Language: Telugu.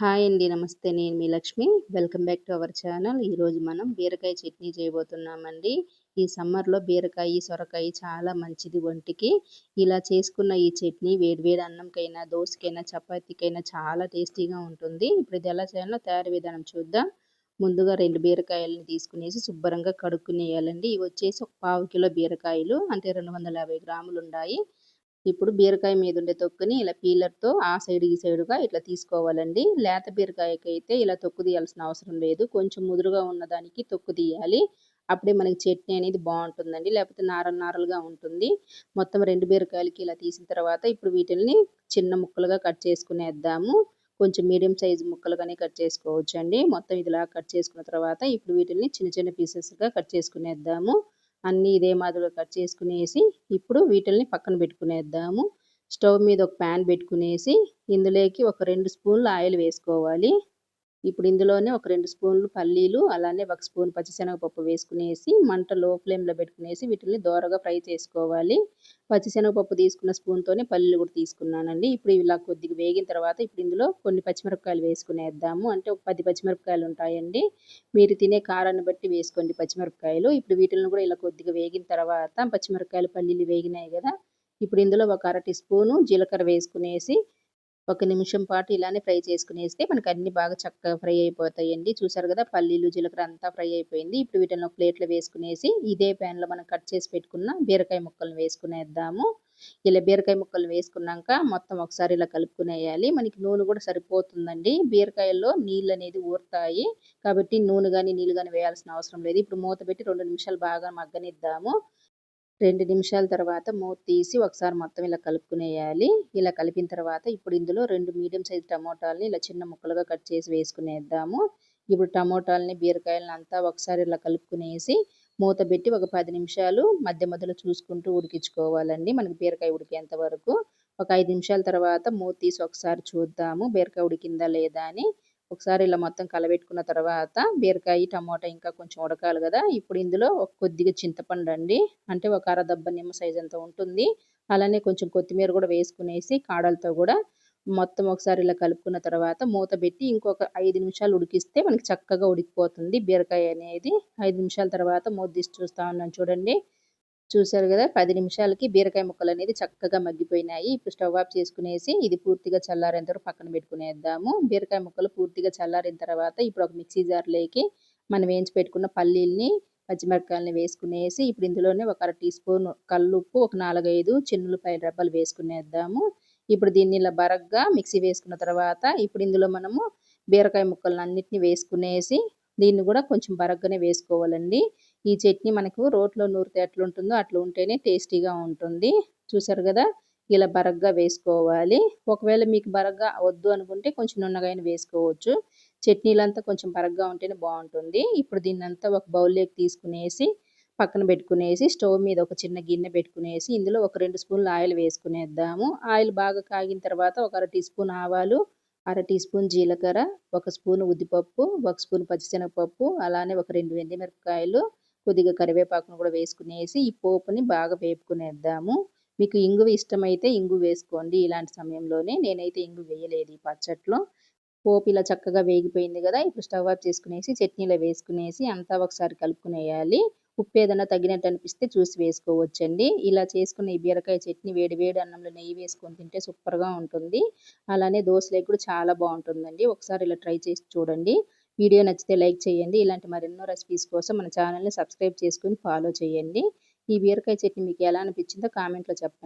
హాయ్ అండి. నమస్తే. నేను మీ Lakshmi. Welcome back to our channel. ఈరోజు మనం బీరకాయ చట్నీ చేయబోతున్నామండి. ఈ సమ్మర్‌లో బీరకాయి, సొరకాయి చాలా మంచిది ఒంటికి. ఇలా చేసుకున్న ఈ చట్నీ వేడి వేడి అన్నంకైనా, దోసకైనా, చపాతీకైనా చాలా టేస్టీగా ఉంటుంది. ఇప్పుడు ఇది ఎలా చేయాలో తయారీ విధానం చూద్దాం. ముందుగా 2 బీరకాయలని తీసుకునేసి శుభ్రంగా కడుక్కునేయాలండి. ఇవి వచ్చేసి ఒక పావు కిలో బీరకాయలు అంటే 250 గ్రాములుండాయి. ఇప్పుడు బీరకాయ మీద ఉండే తొక్కుని ఇలా పీలర్‌తో ఆ సైడ్, ఈ సైడుగా ఇట్లా తీసుకోవాలండి. లేత బీరకాయకైతే ఇలా తొక్కు తీయాల్సిన అవసరం లేదు. కొంచెం ముదురుగా ఉన్నదానికి తొక్కు తీయాలి. అప్పుడే మనకి చట్నీ అనేది బావుంటుందండి. లేకపోతే నారలు నారలుగా ఉంటుంది. మొత్తం 2 బీరకాయలకి ఇలా తీసిన తర్వాత ఇప్పుడు వీటిల్ని చిన్న ముక్కలుగా కట్ చేసుకునేద్దాము. కొంచెం మీడియం సైజు ముక్కలుగానే కట్ చేసుకోవచ్చండి. మొత్తం ఇదిలా కట్ చేసుకున్న తర్వాత ఇప్పుడు వీటిల్ని చిన్న చిన్న పీసెస్‌గా కట్ చేసుకునేద్దాము. అన్నీ ఇదే మాదిరిగా కట్ చేసుకునేసి ఇప్పుడు వీటిల్ని పక్కన పెట్టుకునేద్దాము. స్టవ్ మీద ఒక ప్యాన్ పెట్టుకునేసి ఇందులోకి ఒక 2 స్పూన్ల ఆయిల్ వేసుకోవాలి. ఇప్పుడు ఇందులోనే ఒక 2 స్పూన్లు పల్లీలు, అలానే ఒక స్పూన్ పచ్చిశనగపప్పు వేసుకునేసి మంట లో ఫ్లేమ్‌లో పెట్టుకునేసి వీటిల్ని దోరగా ఫ్రై చేసుకోవాలి. పచ్చిశనగపప్పు తీసుకున్న స్పూన్‌తోనే పల్లీలు కూడా తీసుకున్నానండి. ఇప్పుడు ఇలా కొద్దిగా వేగిన తర్వాత ఇప్పుడు ఇందులో కొన్ని పచ్చిమిరపకాయలు వేసుకునేద్దాము. అంటే ఒక 10 పచ్చిమిరపకాయలు ఉంటాయండి. మీరు తినే కారాన్ని బట్టి వేసుకోండి పచ్చిమిరపకాయలు. ఇప్పుడు వీటిల్ని కూడా ఇలా కొద్దిగా వేగిన తర్వాత పచ్చిమిరపకాయలు, పల్లీలు వేగినాయి గదా! ఇప్పుడు ఇందులో ఒక అర టీ స్పూను జీలకర్ర వేసుకునేసి ఒక నిమిషం పాటు ఇలానే ఫ్రై చేసుకునేస్తే మనకు అన్నీ బాగా చక్కగా ఫ్రై అయిపోతాయండి. చూసారు కదా! పల్లీలు, జీలకర్ర అంతా ఫ్రై అయిపోయింది. ఇప్పుడు వీటిని ఒక ప్లేట్‌లో వేసుకునేసి ఇదే ప్యాన్‌లో మనం కట్ చేసి పెట్టుకున్న బీరకాయ ముక్కలను వేసుకునేద్దాము. ఇలా బీరకాయ ముక్కలు వేసుకున్నాక మొత్తం ఒకసారి ఇలా కలుపుకునేయాలి. మనకి నూనె కూడా సరిపోతుందండి. బీరకాయల్లో నీళ్ళనేది ఊరుతాయి. కాబట్టి నూనె గాని, నీళ్ళు గాని వేయాల్సిన అవసరం లేదు. ఇప్పుడు మూత పెట్టి 2 నిమిషాలు బాగా మగ్గనిద్దాము. 2 నిమిషాల తర్వాత మూత తీసి ఒకసారి మొత్తం ఇలా కలుపుకునేయాలి. ఇలా కలిపిన తర్వాత ఇప్పుడు ఇందులో 2 మీడియం సైజ్ టమోటాలని ఇలా చిన్న ముక్కలుగా కట్ చేసి వేసుకునేద్దాము. ఇప్పుడు టమోటాలని, బీరకాయలని అంతా ఒకసారి ఇలా కలుపుకునేసి మూత పెట్టి ఒక 10 నిమిషాలు మధ్య మధ్యలో చూసుకుంటూ ఉడికించుకోవాలండి. మనకి బీరకాయ ఉడికేంత వరకు. ఒక 5 నిమిషాల తర్వాత మూత తీసి ఒకసారి చూద్దాము బీరకాయ ఉడికిందా లేదా అని. ఒకసారి ఇలా మొత్తం కలబెట్టుకున్న తర్వాత బీరకాయ, టమోటా ఇంకా కొంచెం ఉడకాలి గదా! ఇప్పుడు ఇందులో ఒక కొద్దిగా చింతపండండి. అంటే ఒక అరదబ్బ నిమ్మ సైజ్ అంత ఉంటుంది. అలానే కొంచెం కొత్తిమీర గూడా వేసుకునేసి కాడలతో గూడా మొత్తం ఒకసారి ఇలా కలుపుకున్న తర్వాత మూత పెట్టి ఇంకొక 5 నిమిషాలు ఉడికిస్తే మనకి చక్కగా ఉడికిపోతుంది బీరకాయ అనేది. 5 నిమిషాల తర్వాత మూత తీసి చూస్తా ఉన్నాను చూడండి. చూసారు గదా! 10 నిమిషాలకి బీరకాయ ముక్కలనేది చక్కగా మగ్గిపోయినాయి. ఇప్పుడు స్టవ్ ఆఫ్ చేసుకునేసి ఇది పూర్తిగా చల్లారేంత వరకు పక్కన పెట్టుకునేద్దాము. బీరకాయ ముక్కలు పూర్తిగా చల్లారిన తర్వాత ఇప్పుడు ఒక మిక్సీ జార్‌లోకి మనం వేయించి పెట్టుకున్న పల్లీల్ని, పచ్చిమిరపకాయలని వేసుకునేసి ఇప్పుడు ఇందులోనే ఒక అర టీ స్పూన్ కల్లుప్పు, ఒక 4, 5 చిన్నుల్లిపాయ రెబ్బలు వేసుకునేద్దాము. ఇప్పుడు దీన్ని ఇలా బరగ్గా మిక్సీ వేసుకున్న తర్వాత ఇప్పుడు ఇందులో మనము బీరకాయ ముక్కలన్నిటిని వేసుకునేసి దీన్ని గూడా కొంచెం బరగ్గానే వేసుకోవాలండి. ఈ చట్నీ మనకు రోట్లో నూరితే ఎట్లుంటుందో అట్లా ఉంటేనే టేస్టీగా ఉంటుంది. చూసారు గదా! ఇలా బరగ్గా వేసుకోవాలి. ఒకవేళ మీకు బరగ్గా వద్దు అనుకుంటే కొంచెం నున్నగా అయినా వేసుకోవచ్చు. చట్నీలంతా కొంచెం బరగ్గా ఉంటేనే బావుంటుంది. ఇప్పుడు దీన్నంతా ఒక బౌల్‌లోకి తీసుకునేసి పక్కన పెట్టుకునేసి స్టవ్ మీద ఒక చిన్న గిన్నె పెట్టుకునేసి ఇందులో ఒక 2 స్పూన్ల ఆయిల్ వేసుకునేద్దాము. ఆయిల్ బాగా కాగిన తర్వాత ఒక అర టీ స్పూన్ ఆవాలు, అర టీ స్పూన్ జీలకర్ర, ఒక స్పూన్ ఉద్దిపప్పు, ఒక స్పూన్ పచ్చిశనగపప్పు, అలానే ఒక 2 ఎండుమిరపకాయలు, కొద్దిగా కరివేపాకును కూడా వేసుకునేసి ఈ పోపుని బాగా వేపుకునేద్దాము. మీకు ఇంగువ ఇష్టమైతే ఇంగువ వేసుకోండి ఇలాంటి సమయంలోనే. నేనైతే ఇంగువ వేయలేదు ఈ పచ్చట్లో. పోపు ఇలా చక్కగా వేగిపోయింది గదా! ఇప్పుడు స్టవ్ ఆఫ్ చేసుకునేసి చట్నీలో వేసుకునేసి అంతా ఒకసారి కలుపుకునేయాలి. ఉప్పు ఏదన్నా తగ్గినట్టు అనిపిస్తే చూసి వేసుకోవచ్చండి. ఇలా చేసుకున్న ఈ బీరకాయ చట్నీ వేడి వేడి అన్నంలో నెయ్యి వేసుకొని తింటే సూపర్‌గా ఉంటుంది. అలానే దోసలోకి కూడా చాలా బావుంటుందండి. ఒకసారి ఇలా ట్రై చేసి చూడండి. వీడియో నచ్చితే లైక్ చేయండి. ఇలాంటి మరెన్నో రెసిపీస్ కోసం మన ఛానెల్‌ని సబ్స్క్రైబ్ చేసుకొని ఫాలో చేయండి. ఈ బీరకాయ చట్నీ మీకు ఎలా అనిపించిందో కామెంట్‌లో చెప్పండి.